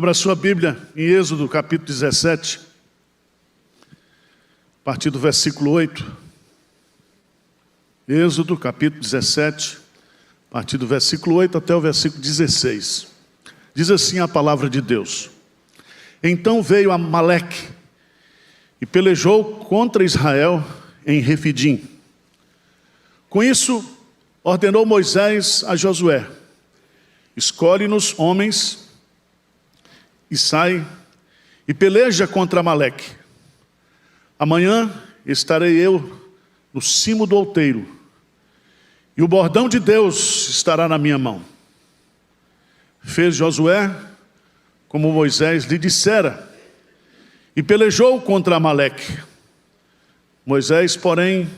Abra sua Bíblia em Êxodo capítulo 17, a partir do versículo 8. Êxodo capítulo 17, a partir do versículo 8 até o versículo 16. Diz assim a palavra de Deus: Então veio Amaleque e pelejou contra Israel em Refidim. Com isso, ordenou Moisés a Josué: Escolhe-nos homens e sai e peleja contra Amaleque. Amanhã estarei eu no cimo do outeiro, e o bordão de Deus estará na minha mão. Fez Josué como Moisés lhe dissera, e pelejou contra Amaleque. Moisés, porém,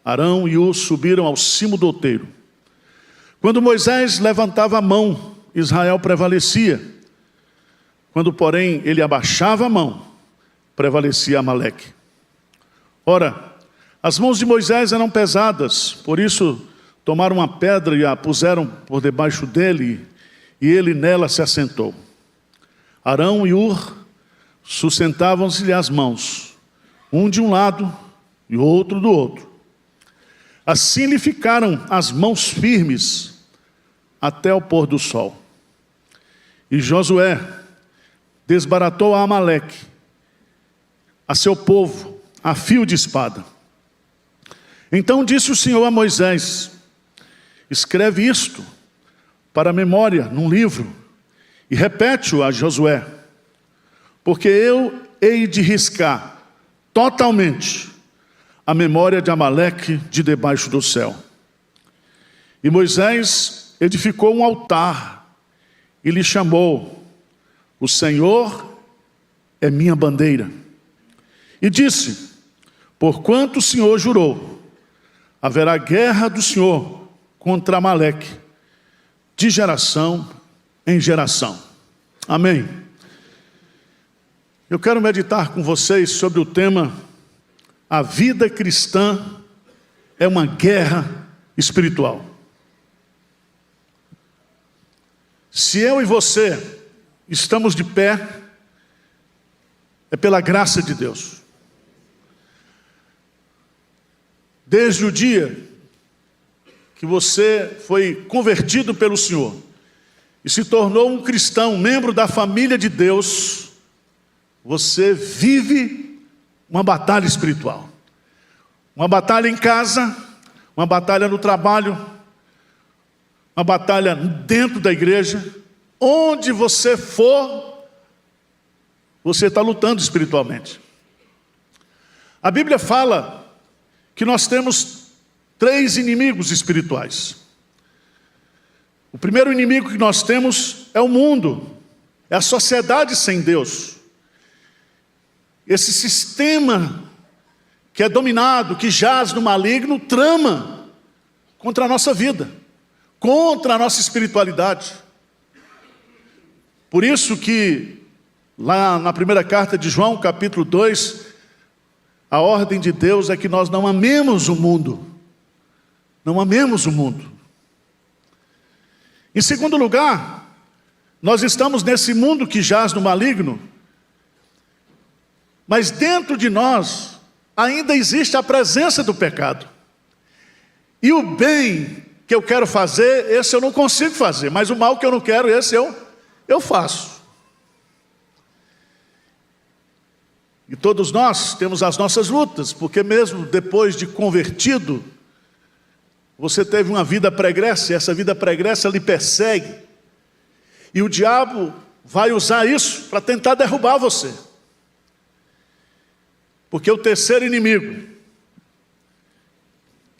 Arão e Ur subiram ao cimo do outeiro. Quando Moisés levantava a mão, Israel prevalecia. Quando, porém, ele abaixava a mão, prevalecia Amaleque. Ora, as mãos de Moisés eram pesadas, por isso tomaram uma pedra e a puseram por debaixo dele, e ele nela se assentou. Arão e Ur sustentavam-se-lhe as mãos, um de um lado e o outro do outro. Assim lhe ficaram as mãos firmes até o pôr do sol. E Josué desbaratou a Amaleque, a seu povo, a fio de espada. Então disse o Senhor a Moisés: Escreve isto para a memória num livro e repete-o a Josué, porque eu hei de riscar totalmente a memória de Amaleque de debaixo do céu. E Moisés edificou um altar e lhe chamou: O Senhor é minha bandeira. E disse: Porquanto o Senhor jurou, haverá guerra do Senhor contra Amaleque, de geração em geração. Amém. Eu quero meditar com vocês sobre o tema: a vida cristã é uma guerra espiritual. Se eu e você estamos de pé, é pela graça de Deus. Desde o dia que você foi convertido pelo Senhor e se tornou um cristão, membro da família de Deus, você vive uma batalha espiritual. Uma batalha em casa, uma batalha no trabalho, uma batalha dentro da igreja. Onde você for, você está lutando espiritualmente. A Bíblia fala que nós temos 3 inimigos espirituais. O primeiro inimigo que nós temos é o mundo, é a sociedade sem Deus. Esse sistema que é dominado, que jaz no maligno, trama contra a nossa vida, contra a nossa espiritualidade. Por isso que, lá na primeira carta de João, capítulo 2, a ordem de Deus é que nós não amemos o mundo. Não amemos o mundo. Em segundo lugar, nós estamos nesse mundo que jaz no maligno, mas dentro de nós ainda existe a presença do pecado. E o bem que eu quero fazer, esse eu não consigo fazer, mas o mal que eu não quero, esse eu faço. E todos nós temos as nossas lutas, porque mesmo depois de convertido, você teve uma vida pregressa, e essa vida pregressa lhe persegue. E o diabo vai usar isso para tentar derrubar você. Porque o terceiro inimigo,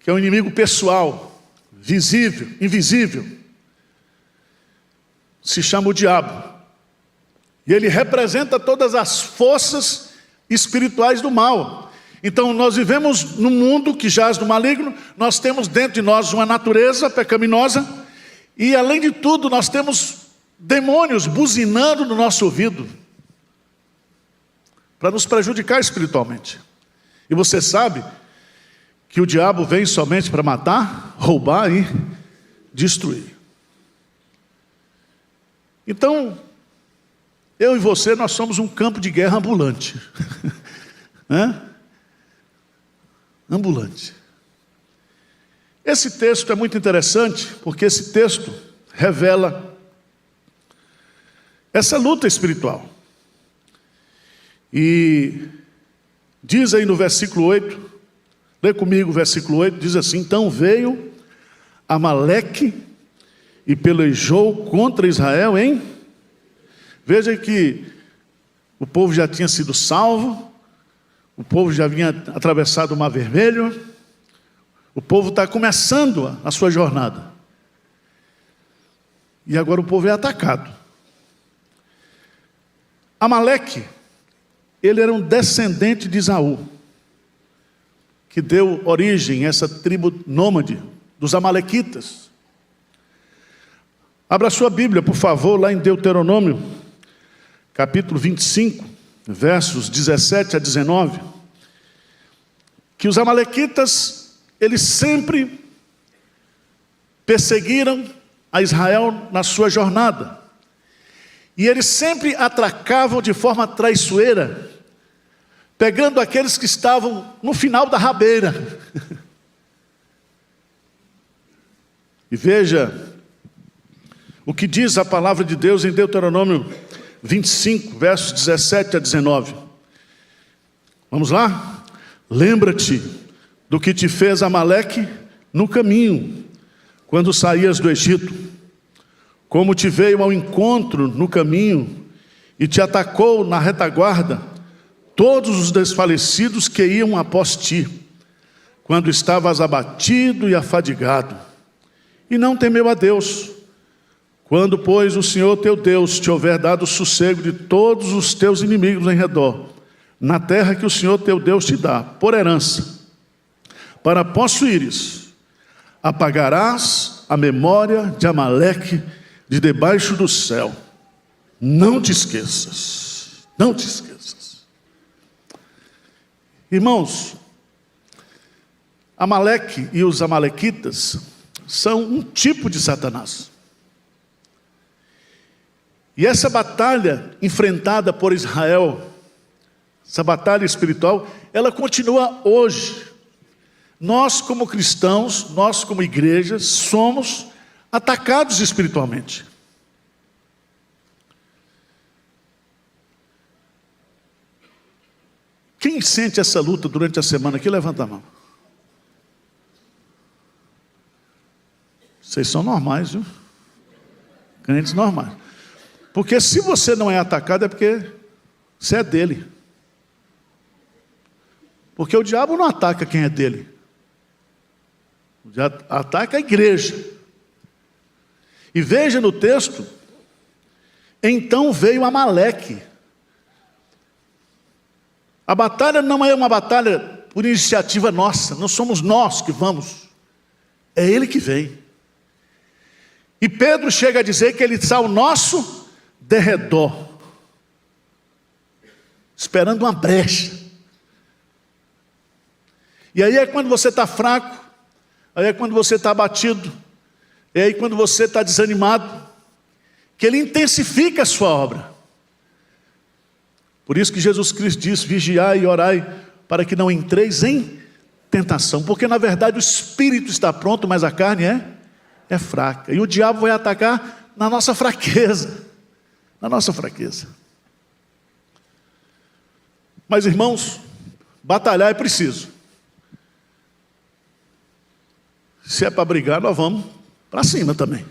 que é um inimigo pessoal, visível, invisível, se chama o diabo. E ele representa todas as forças espirituais do mal. Então nós vivemos num mundo que jaz no maligno, nós temos dentro de nós uma natureza pecaminosa, e além de tudo nós temos demônios buzinando no nosso ouvido, para nos prejudicar espiritualmente. E você sabe que o diabo vem somente para matar, roubar e destruir. Então, Eu e você, nós somos um campo de guerra ambulante. Ambulante. Esse texto é muito interessante, porque esse texto revela essa luta espiritual. E diz aí no versículo 8, lê comigo o versículo 8, diz assim: então veio Amaleque e pelejou contra Israel, hein? Veja que o povo já tinha sido salvo, o povo já havia atravessado o Mar Vermelho, o povo está começando a sua jornada. E agora o povo é atacado. Amaleque, ele era um descendente de Esaú, que deu origem a essa tribo nômade dos amalequitas. Abra sua Bíblia, por favor, lá em Deuteronômio, capítulo 25, versos 17 a 19, que os amalequitas, eles sempre perseguiram a Israel na sua jornada. E eles sempre atracavam de forma traiçoeira, pegando aqueles que estavam no final da rabeira. E veja o que diz a palavra de Deus em Deuteronômio 25, versos 17 a 19. Vamos lá? Lembra-te do que te fez Amaleque no caminho, quando saías do Egito, como te veio ao encontro no caminho e te atacou na retaguarda, todos os desfalecidos que iam após ti, quando estavas abatido e afadigado, e não temeu a Deus. Quando, pois, o Senhor teu Deus te houver dado o sossego de todos os teus inimigos em redor, na terra que o Senhor teu Deus te dá, por herança, para possuíres, apagarás a memória de Amaleque de debaixo do céu. Não te esqueças, não te esqueças. Irmãos, Amaleque e os amalequitas são um tipo de Satanás. E essa batalha enfrentada por Israel, essa batalha espiritual, ela continua hoje. Nós como cristãos, nós como igreja, somos atacados espiritualmente. Quem sente essa luta durante a semana aqui, levanta a mão. Vocês são normais, viu? Crentes normais. Porque se você não é atacado é porque você é dele. Porque o diabo não ataca quem é dele. O diabo ataca a igreja. E veja no texto, então veio Amaleque. A batalha não é uma batalha por iniciativa nossa, não somos nós que vamos, é ele que vem. E Pedro chega a dizer que ele está ao nosso derredor, esperando uma brecha. E aí é quando você está fraco, aí é quando você está abatido, e aí quando você está desanimado, que ele intensifica a sua obra. Por isso que Jesus Cristo diz: vigiai e orai, para que não entreis em tentação. Porque na verdade o espírito está pronto, mas a carne é fraca. E o diabo vai atacar na nossa fraqueza. Na nossa fraqueza. Mas irmãos, batalhar é preciso. Se é para brigar, nós vamos para cima também.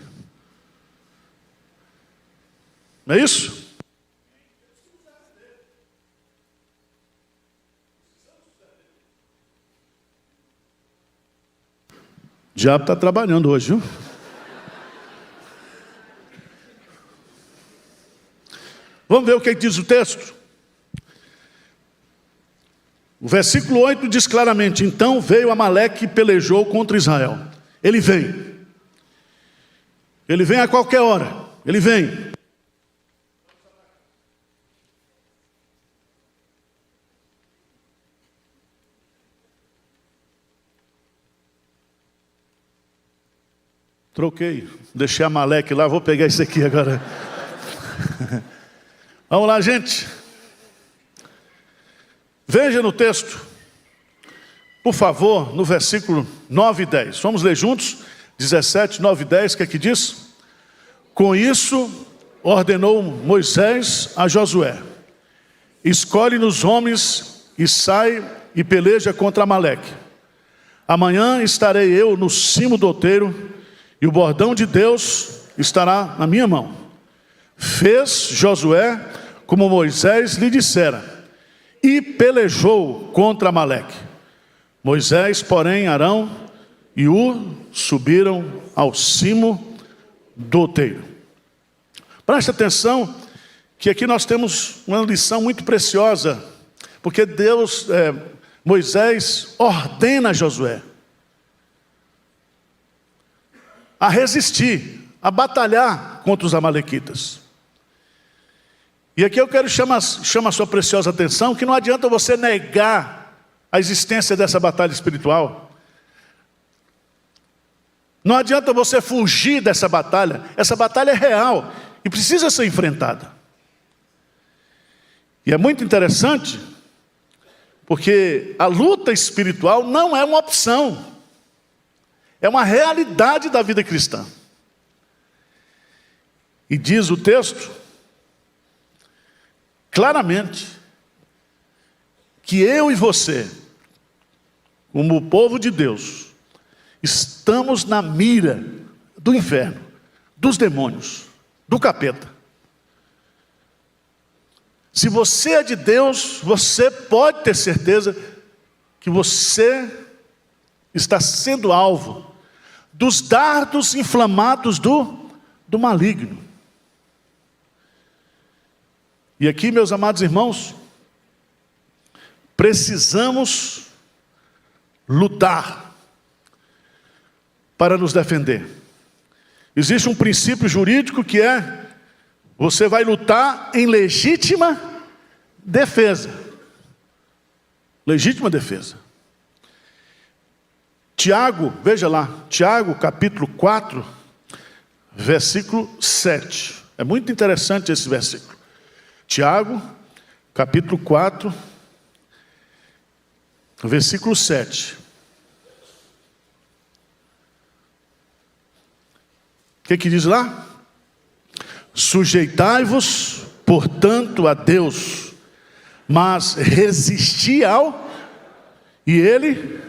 Não é isso? O diabo está trabalhando hoje, viu? Vamos ver o que diz o texto? O versículo 8 diz claramente: então veio Amaleque e pelejou contra Israel. Ele vem. Ele vem a qualquer hora. Ele vem. Troquei. Deixei Amaleque lá, vou pegar esse aqui agora. Vamos lá, gente. Veja no texto, por favor, no versículo 9 e 10. Vamos ler juntos? 17, 9 e 10, o que é que diz? Com isso, ordenou Moisés a Josué: escolhe-nos homens e sai e peleja contra Amaleque. Amanhã estarei eu no cimo do outeiro, e o bordão de Deus estará na minha mão. Fez Josué como Moisés lhe dissera, e pelejou contra Amaleque. Moisés, porém, Arão e Hur subiram ao cimo do outeiro. Preste atenção que aqui nós temos uma lição muito preciosa, porque Moisés ordena a Josué a resistir, a batalhar contra os amalequitas. E aqui eu quero chamar a sua preciosa atenção, que não adianta você negar a existência dessa batalha espiritual. Não adianta você fugir dessa batalha. Essa batalha é real e precisa ser enfrentada. E é muito interessante, porque a luta espiritual não é uma opção, é uma realidade da vida cristã. E diz o texto claramente que eu e você, como o povo de Deus, estamos na mira do inferno, dos demônios, do capeta. Se você é de Deus, você pode ter certeza que você está sendo alvo dos dardos inflamados do maligno. E aqui, meus amados irmãos, precisamos lutar para nos defender. Existe um princípio jurídico que é: você vai lutar em legítima defesa. Legítima defesa. Tiago, veja lá, Tiago capítulo 4, versículo 7. É muito interessante esse versículo. Tiago, capítulo 4, versículo 7. O que diz lá? Sujeitai-vos, portanto, a Deus, mas resisti ao... E Ele...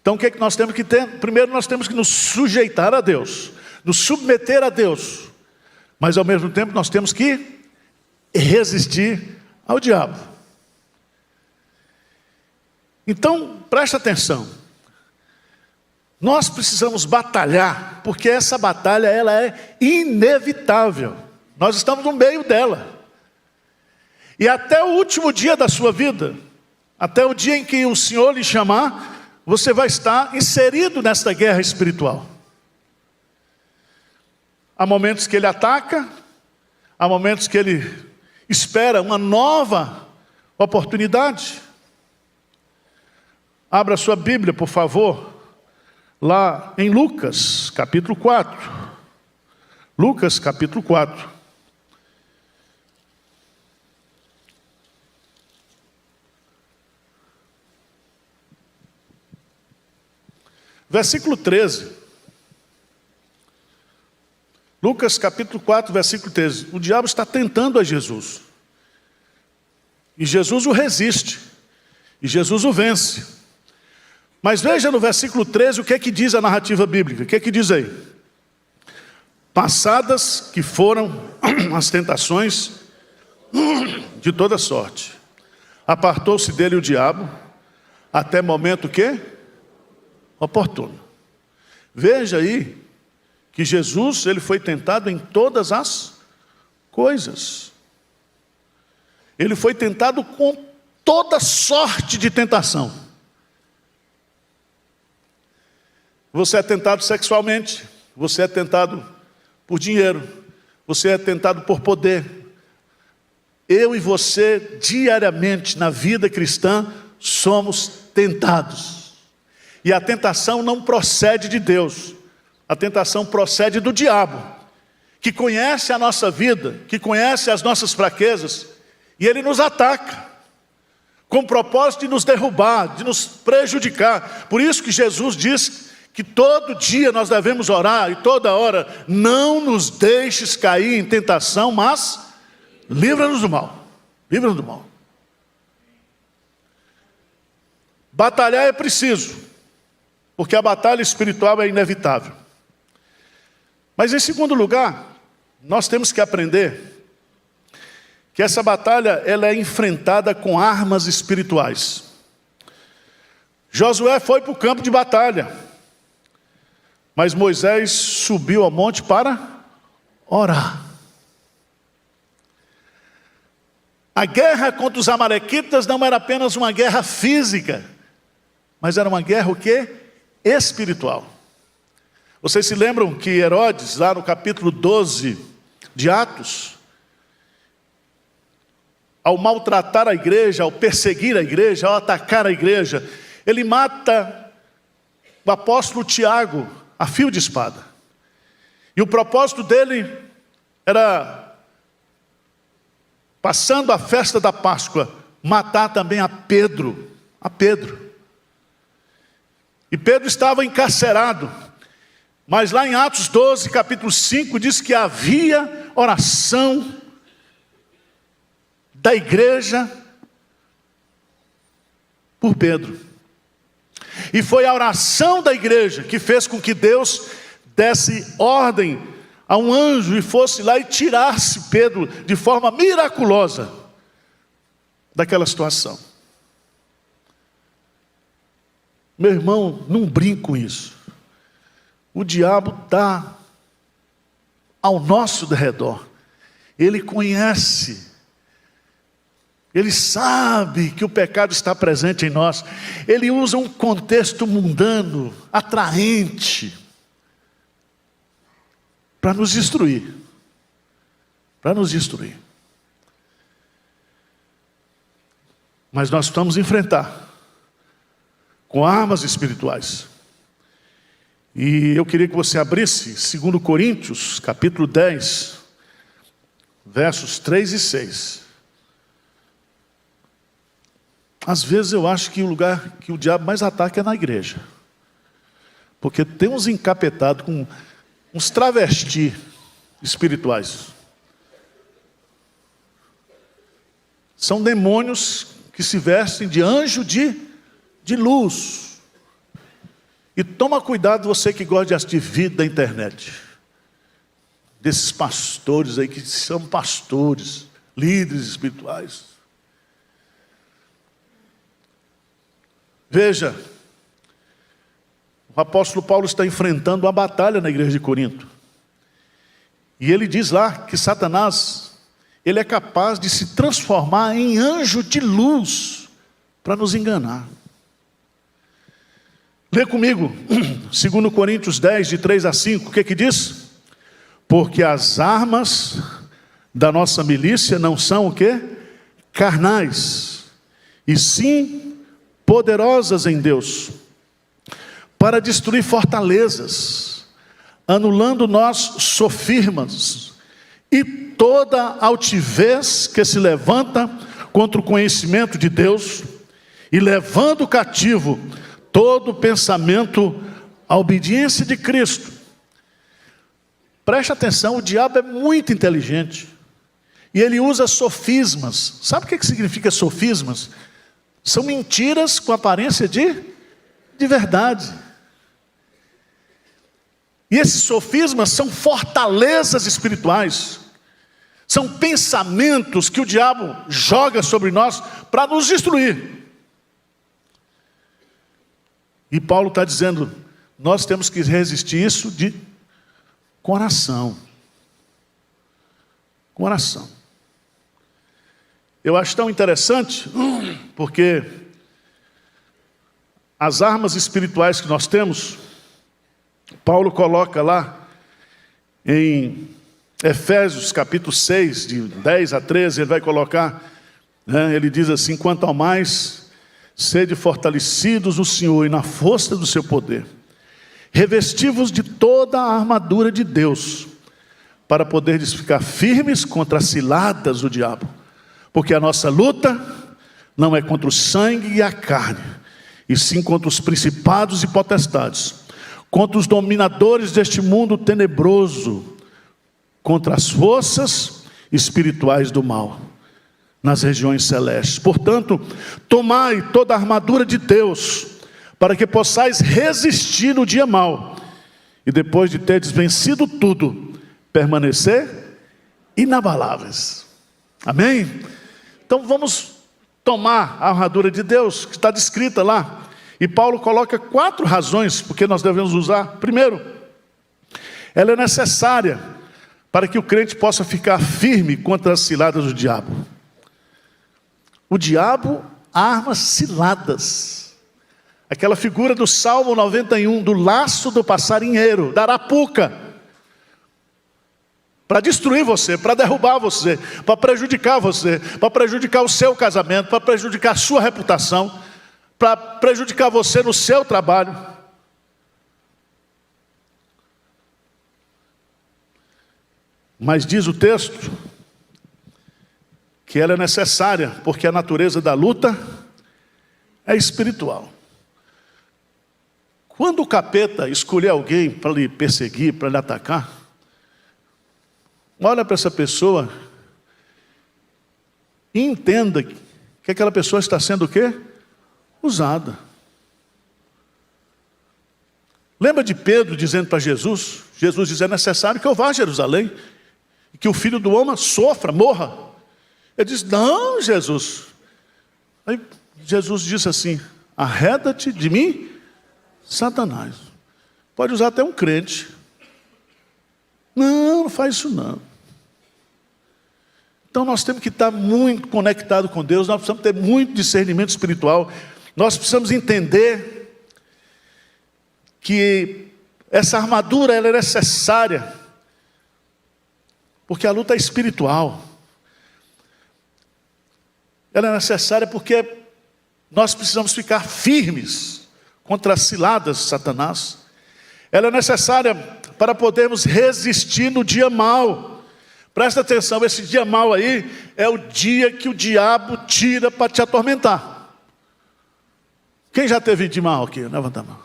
Então o que nós temos que ter? Primeiro nós temos que nos sujeitar a Deus, nos submeter a Deus, mas ao mesmo tempo nós temos que resistir ao diabo. Então preste atenção, nós precisamos batalhar, porque essa batalha ela é inevitável, nós estamos no meio dela, e até o último dia da sua vida, até o dia em que o Senhor lhe chamar, você vai estar inserido nesta guerra espiritual. Há momentos que ele ataca, há momentos que ele espera uma nova oportunidade. Abra sua Bíblia, por favor, lá em Lucas, capítulo 4. Lucas, capítulo 4. Versículo 13. Lucas capítulo 4, versículo 13. O diabo está tentando a Jesus. E Jesus o resiste. E Jesus o vence. Mas veja no versículo 13 o que é que diz a narrativa bíblica. O que é que diz aí? Passadas que foram as tentações de toda sorte, apartou-se dele o diabo, até momento que? Oportuno. Veja aí que Jesus ele foi tentado em todas as coisas. Ele foi tentado com toda sorte de tentação. Você é tentado sexualmente, você é tentado por dinheiro, você é tentado por poder. Eu e você, diariamente na vida cristã, somos tentados. E a tentação não procede de Deus, a tentação procede do diabo, que conhece a nossa vida, que conhece as nossas fraquezas, e ele nos ataca, com o propósito de nos derrubar, de nos prejudicar. Por isso que Jesus diz que todo dia nós devemos orar, e toda hora: não nos deixes cair em tentação, mas livra-nos do mal. Livra-nos do mal. Batalhar é preciso, porque a batalha espiritual é inevitável. Mas em segundo lugar, nós temos que aprender que essa batalha ela é enfrentada com armas espirituais. Josué foi para o campo de batalha, mas Moisés subiu ao monte para orar. A guerra contra os amalequitas não era apenas uma guerra física, mas era uma guerra o quê? Espiritual. Vocês se lembram que Herodes, lá no capítulo 12 de Atos, ao maltratar a igreja, ao perseguir a igreja, ao atacar a igreja, ele mata o apóstolo Tiago a fio de espada. E o propósito dele era, passando a festa da Páscoa, matar também a Pedro. E Pedro estava encarcerado. Mas lá em Atos 12, capítulo 5, diz que havia oração da igreja por Pedro. E foi a oração da igreja que fez com que Deus desse ordem a um anjo e fosse lá e tirasse Pedro de forma miraculosa daquela situação. Meu irmão, não brinque com isso. O diabo está ao nosso derredor. Ele conhece. Ele sabe que o pecado está presente em nós. Ele usa um contexto mundano, atraente, para nos destruir. Para nos destruir. Mas nós vamos enfrentar com armas espirituais. E eu queria que você abrisse 2 Coríntios, capítulo 10, versos 3 e 6. Às vezes eu acho que o lugar que o diabo mais ataca é na igreja. Porque tem uns encapetados com uns travestis espirituais. São demônios que se vestem de anjo de luz. E toma cuidado você que gosta de assistir vídeo da internet. Desses pastores aí que são pastores, líderes espirituais. Veja, o apóstolo Paulo está enfrentando uma batalha na igreja de Corinto. E ele diz lá que Satanás, ele é capaz de se transformar em anjo de luz para nos enganar. Lê comigo, 2 Coríntios 10, de 3 a 5, o que diz? Porque as armas da nossa milícia não são o quê? Carnais, e sim poderosas em Deus, para destruir fortalezas, anulando nós sofismas, e toda altivez que se levanta contra o conhecimento de Deus, e levando cativo todo pensamento à obediência de Cristo. Preste atenção, o diabo é muito inteligente. E ele usa sofismas. Sabe o que significa sofismas? São mentiras com aparência de verdade. E esses sofismas são fortalezas espirituais. São pensamentos que o diabo joga sobre nós para nos destruir. E Paulo está dizendo, nós temos que resistir isso com oração. Com oração. Eu acho tão interessante, porque as armas espirituais que nós temos, Paulo coloca lá em Efésios capítulo 6, de 10 a 13, ele vai colocar, ele diz assim, quanto ao mais, sede fortalecidos no Senhor e na força do seu poder, revesti-vos de toda a armadura de Deus, para poderes ficar firmes contra as ciladas do diabo. Porque a nossa luta não é contra o sangue e a carne, e sim contra os principados e potestades, contra os dominadores deste mundo tenebroso, contra as forças espirituais do mal, nas regiões celestes. Portanto, tomai toda a armadura de Deus, para que possais resistir no dia mau, e depois de teres vencido tudo, permanecer inabaláveis. Amém? Então vamos tomar a armadura de Deus, que está descrita lá. E Paulo coloca 4 razões porque nós devemos usar. Primeiro, ela é necessária para que o crente possa ficar firme contra as ciladas do diabo. O diabo arma ciladas. Aquela figura do Salmo 91, do laço do passarinheiro, da arapuca, para destruir você, para derrubar você, para prejudicar o seu casamento, para prejudicar a sua reputação, para prejudicar você no seu trabalho. Mas diz o texto que ela é necessária, porque a natureza da luta é espiritual. Quando o capeta escolher alguém para lhe perseguir, para lhe atacar, olha para essa pessoa e entenda que aquela pessoa está sendo o quê? Usada. Lembra de Pedro dizendo para Jesus? Jesus diz: é necessário que eu vá a Jerusalém, e que o Filho do Homem sofra, morra. Ele diz: não, Jesus. Aí Jesus disse assim: arreda-te de mim, Satanás. Pode usar até um crente. Não faz isso não. Então nós temos que estar muito conectados com Deus, nós precisamos ter muito discernimento espiritual, nós precisamos entender que essa armadura ela é necessária, porque a luta é espiritual. Ela é necessária porque nós precisamos ficar firmes contra as ciladas de Satanás. Ela é necessária para podermos resistir no dia mau. Presta atenção, esse dia mau aí é o dia que o diabo tira para te atormentar. Quem já teve dia mau aqui? Levanta a mão.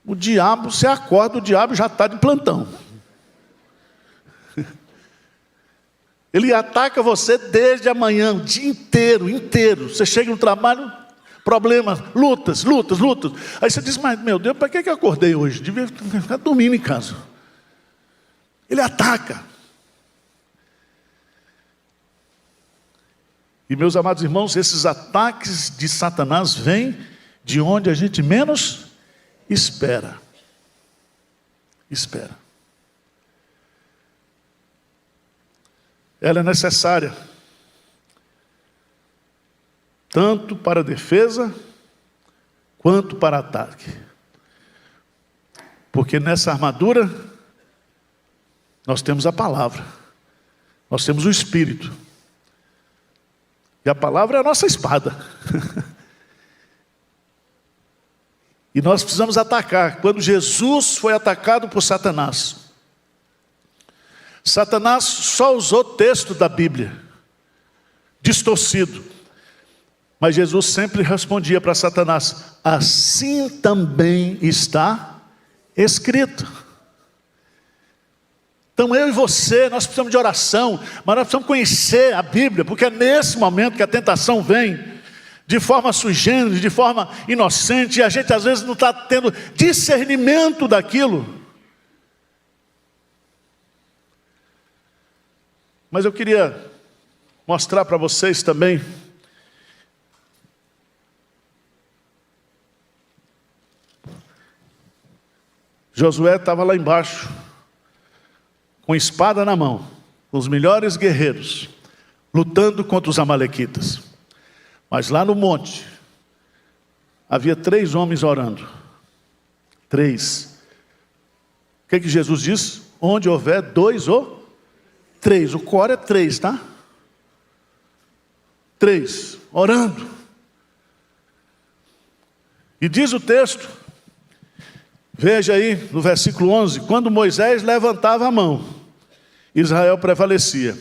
O diabo, você acorda, o diabo já está de plantão. Ele ataca você desde amanhã, o dia inteiro. Você chega no trabalho, problemas, lutas. Aí você diz: mas meu Deus, para que eu acordei hoje? Devia ficar dormindo em casa. Ele ataca. E meus amados irmãos, esses ataques de Satanás vêm de onde a gente menos espera. Ela é necessária tanto para a defesa quanto para ataque. Porque nessa armadura nós temos a palavra, nós temos o Espírito, e a palavra é a nossa espada. E nós precisamos atacar. Quando Jesus foi atacado por Satanás, Satanás só usou texto da Bíblia, distorcido. Mas Jesus sempre respondia para Satanás: assim também está escrito. Então eu e você, nós precisamos de oração, mas nós precisamos conhecer a Bíblia, porque é nesse momento que a tentação vem, de forma sui generis, de forma inocente, e a gente às vezes não está tendo discernimento daquilo. Mas eu queria mostrar para vocês também Josué estava lá embaixo, com espada na mão, com os melhores guerreiros, lutando contra os amalequitas. Mas lá no monte, havia 3 homens orando. 3. O que Jesus diz? Onde houver 2 ou 3. O coro é 3, tá? 3, orando. E diz o texto Veja aí no versículo 11, quando Moisés levantava a mão, Israel prevalecia.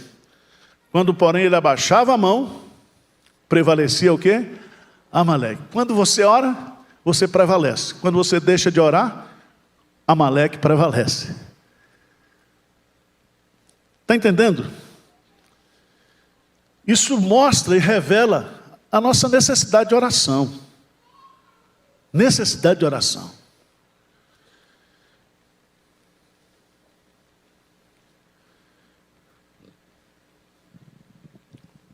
Quando, porém, ele abaixava a mão, prevalecia o quê? Amaleque. Quando você ora, você prevalece. Quando você deixa de orar, Amaleque prevalece. Está entendendo? Isso mostra e revela a nossa necessidade de oração. Necessidade de oração.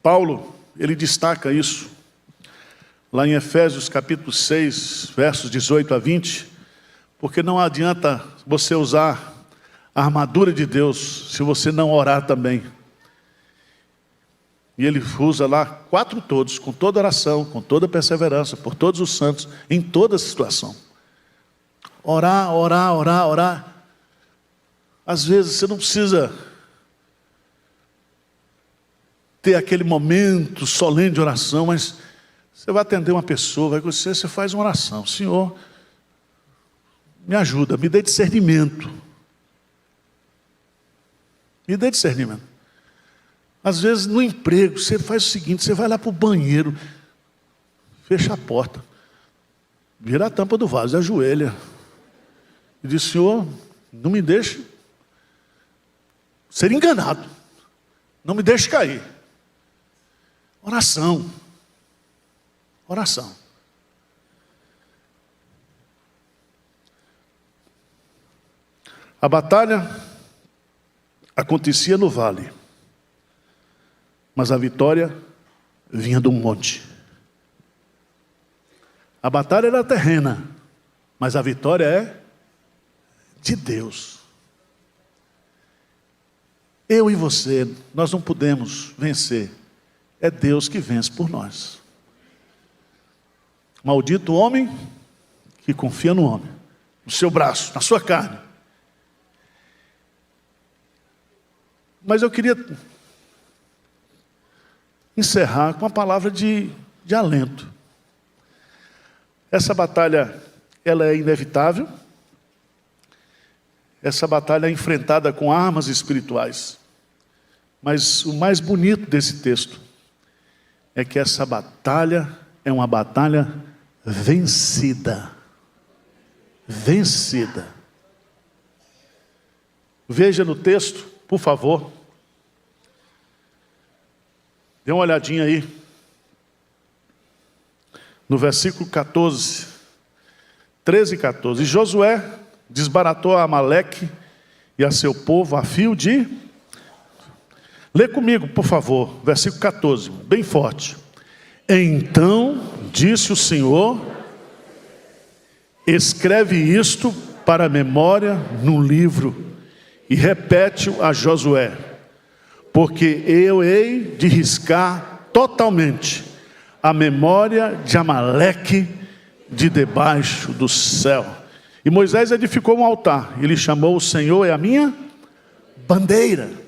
Paulo, ele destaca isso lá em Efésios capítulo 6, versos 18 a 20, porque não adianta você usar a armadura de Deus se você não orar também. E ele usa lá 4 todos, com toda oração, com toda perseverança, por todos os santos, em toda situação. Orar, orar, orar, orar. Às vezes você não precisa ter aquele momento solene de oração, mas você vai atender uma pessoa, vai conhecer, você faz uma oração. Senhor, me ajuda, me dê discernimento. Me dê discernimento. Às vezes no emprego, você faz o seguinte, você vai lá para o banheiro, fecha a porta, vira a tampa do vaso, ajoelha. E diz, Senhor, não me deixe ser enganado. Não me deixe cair. Oração. Oração. A batalha acontecia no vale, mas a vitória vinha do monte. A batalha era terrena, mas a vitória é de Deus. Eu e você, nós não podemos vencer. É Deus que vence por nós. Maldito o homem que confia no homem, no seu braço, na sua carne. Mas eu queria encerrar com uma palavra de alento. Essa batalha, ela é inevitável. Essa batalha é enfrentada com armas espirituais. Mas o mais bonito desse texto é que essa batalha é uma batalha vencida. Vencida. Veja no texto, por favor. Dê uma olhadinha aí. No versículo 14. 13 e 14. E Josué desbaratou a Amaleque e a seu povo a fio de... Lê comigo, por favor, versículo 14, bem forte. Então disse o Senhor, escreve isto para a memória num livro e repete-o a Josué, porque eu hei de riscar totalmente a memória de Amaleque de debaixo do céu. E Moisés edificou um altar, ele chamou o Senhor é a minha bandeira.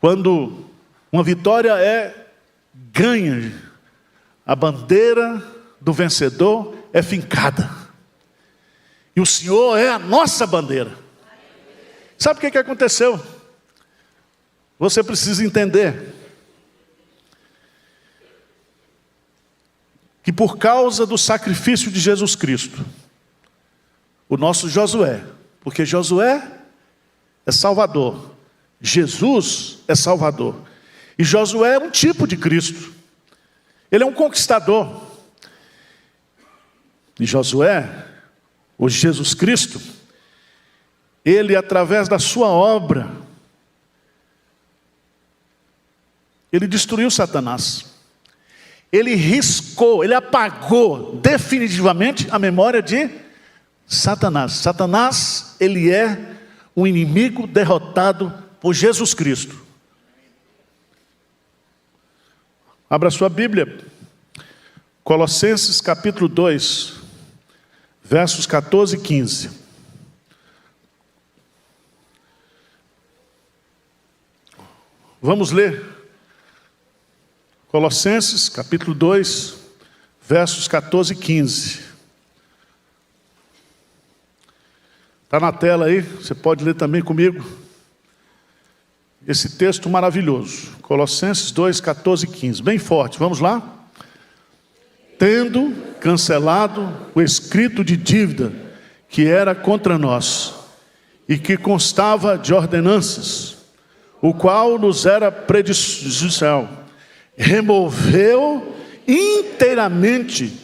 Quando uma vitória é ganha, a bandeira do vencedor é fincada. E o Senhor é a nossa bandeira. Sabe o que aconteceu? Você precisa entender que por causa do sacrifício de Jesus Cristo, o nosso Josué, porque Josué é Salvador, Jesus é Salvador. E Josué é um tipo de Cristo. Ele é um conquistador. E Josué, ou Jesus Cristo, ele através da sua obra, ele destruiu Satanás. Ele riscou, ele apagou definitivamente a memória de Satanás. Satanás, ele é um inimigo derrotado por Jesus Cristo. Abra sua Bíblia, Colossenses capítulo 2, versos 14 e 15. Vamos ler. Colossenses capítulo 2, versos 14 e 15. Está na tela aí, você pode ler também comigo. Esse texto maravilhoso. Colossenses 2, 14 e 15. Bem forte, vamos lá? Tendo cancelado o escrito de dívida que era contra nós e que constava de ordenanças, o qual nos era prejudicial, removeu inteiramente,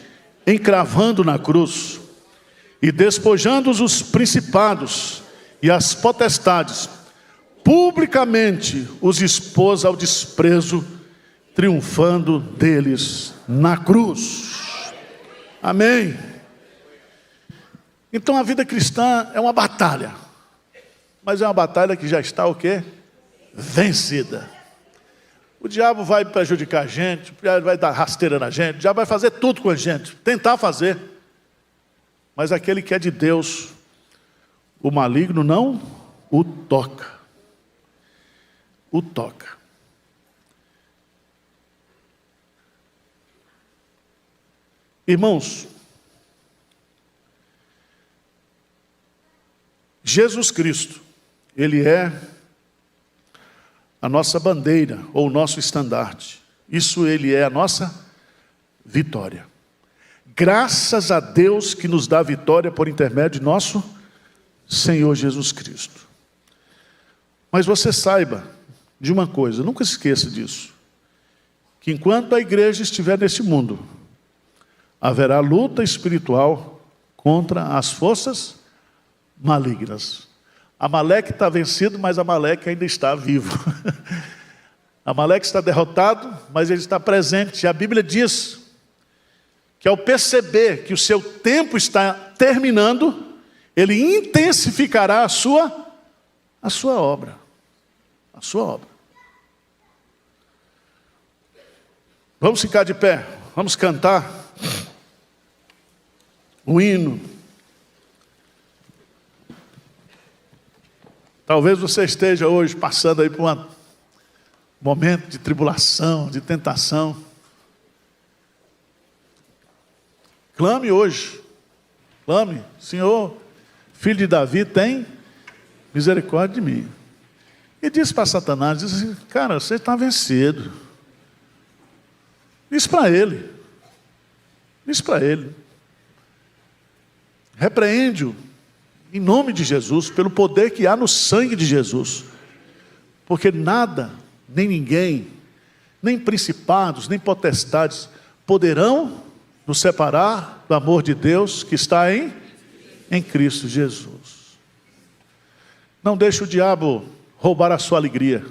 encravando na cruz, e despojando os principados e as potestades, publicamente os expôs ao desprezo, triunfando deles na cruz. Amém. Então a vida cristã é uma batalha, mas é uma batalha que já está o quê? Vencida. O diabo vai prejudicar a gente, vai dar rasteira na gente, o diabo vai fazer tudo com a gente, tentar fazer. Mas aquele que é de Deus, o maligno não o toca. O toca. Irmãos, Jesus Cristo, Ele é a nossa bandeira, ou o nosso estandarte. Isso Ele é a nossa vitória. Graças a Deus que nos dá vitória por intermédio de nosso Senhor Jesus Cristo. Mas você saiba de uma coisa, nunca se esqueça disso, que enquanto a igreja estiver nesse mundo, haverá luta espiritual contra as forças malignas. Amaleque está vencido, mas Amaleque ainda está vivo. Amaleque está derrotado, mas ele está presente. A Bíblia diz que ao perceber que o seu tempo está terminando, ele intensificará a sua obra. A sua obra. Vamos ficar de pé, vamos cantar o hino. Talvez você esteja hoje passando aí por um momento de tribulação, de tentação. Clame hoje. Clame, Senhor, filho de Davi, tem misericórdia de mim. E diz para Satanás, diz assim, cara, você está vencido. Diz para ele. Diz para ele. Repreende-o em nome de Jesus, pelo poder que há no sangue de Jesus. Porque nada, nem ninguém, nem principados, nem potestades poderão nos separar do amor de Deus que está em Cristo Jesus. Não deixe o diabo roubar a sua alegria.